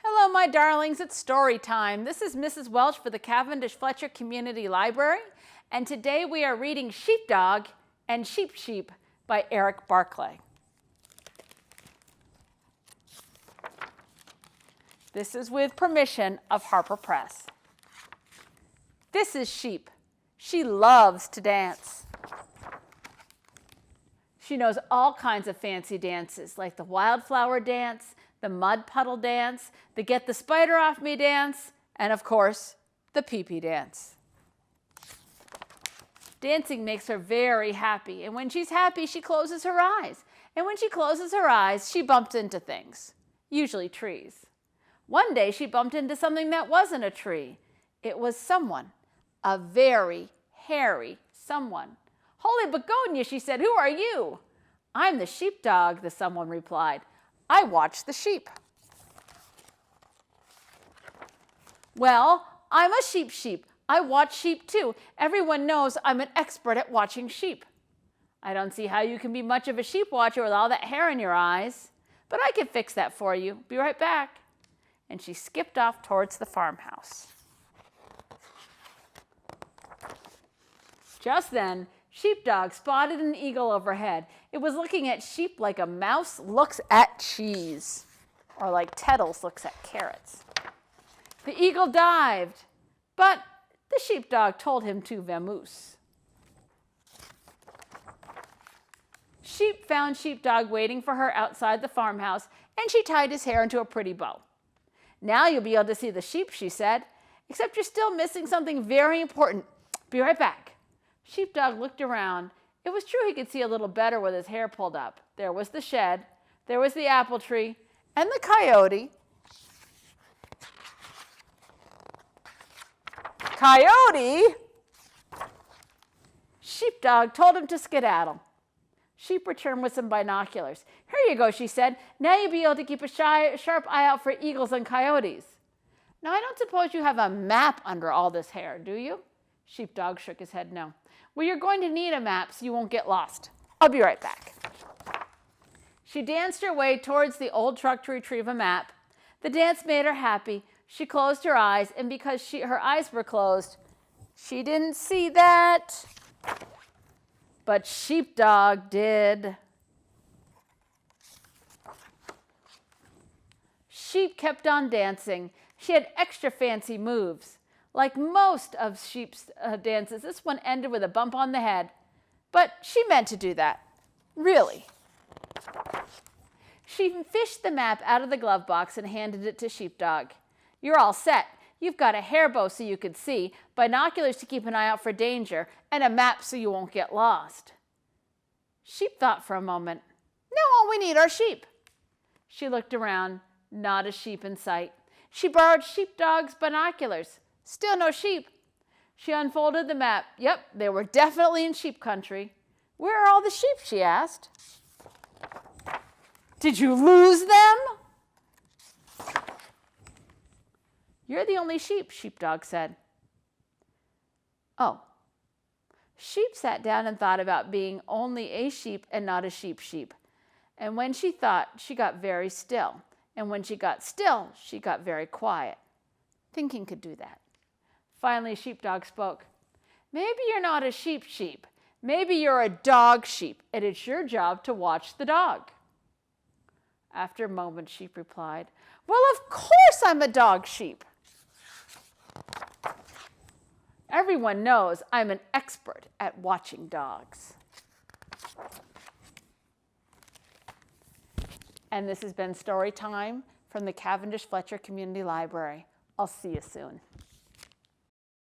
Hello, my darlings, it's story time. This is Mrs. Welch for the Cavendish Fletcher Community Library, and today we are reading Sheepdog and Sheep Sheep by Eric Barclay. This is with permission of Harper Press. This is Sheep. She loves to dance. She knows all kinds of fancy dances, like the wildflower dance, the mud puddle dance, the get the spider off me dance, and of course, the pee-pee dance. Dancing makes her very happy, and when she's happy, she closes her eyes. And when she closes her eyes, she bumps into things, usually trees. One day, she bumped into something that wasn't a tree. It was someone, a very hairy someone. "Holy begonia," she said, "who are you?" "I'm the sheepdog," the someone replied. "I watch the sheep." "Well, I'm a sheep. I watch sheep too. Everyone knows I'm an expert at watching sheep." "I don't see how you can be much of a sheep watcher with all that hair in your eyes, but I can fix that for you. Be right back." And she skipped off towards the farmhouse. Just then, Sheepdog spotted an eagle overhead. It was looking at sheep like a mouse looks at cheese, or like Teddles looks at carrots. The eagle dived, but the sheepdog told him to vamoose. Sheep found Sheepdog waiting for her outside the farmhouse, and she tied his hair into a pretty bow. "Now you'll be able to see the sheep," she said, "except you're still missing something very important. Be right back." Sheepdog looked around. It was true he could see a little better with his hair pulled up. There was the shed, there was the apple tree, and the coyote. "Coyote!" Sheepdog told him to skedaddle. Sheep returned with some binoculars. "Here you go," she said. "Now you'll be able to keep a sharp eye out for eagles and coyotes." "Now, I don't suppose you have a map under all this hair, do you?" Sheepdog shook his head no. "Well, you're going to need a map so you won't get lost. I'll be right back." She danced her way towards the old truck to retrieve a map. The dance made her happy. She closed her eyes, and because her eyes were closed, she didn't see that. But Sheepdog did. Sheep kept on dancing. She had extra fancy moves. Like most of Sheep's dances, this one ended with a bump on the head. But she meant to do that. Really. She fished the map out of the glove box and handed it to Sheepdog. "You're all set. You've got a hair bow so you can see, binoculars to keep an eye out for danger, and a map so you won't get lost." Sheep thought for a moment. "Now all we need are sheep." She looked around. Not a sheep in sight. She borrowed Sheepdog's binoculars. Still no sheep. She unfolded the map. Yep, they were definitely in sheep country. "Where are all the sheep?" she asked. "Did you lose them?" "You're the only sheep," Sheepdog said. "Oh." Sheep sat down and thought about being only a sheep and not a sheep. And when she thought, she got very still. And when she got still, she got very quiet. Thinking could do that. Finally, Sheepdog spoke. "Maybe you're not a sheep. Maybe you're a dog sheep, and it's your job to watch the dog." After a moment, Sheep replied, "Well, of course I'm a dog sheep. Everyone knows I'm an expert at watching dogs." And this has been Story Time from the Cavendish Fletcher Community Library. I'll see you soon.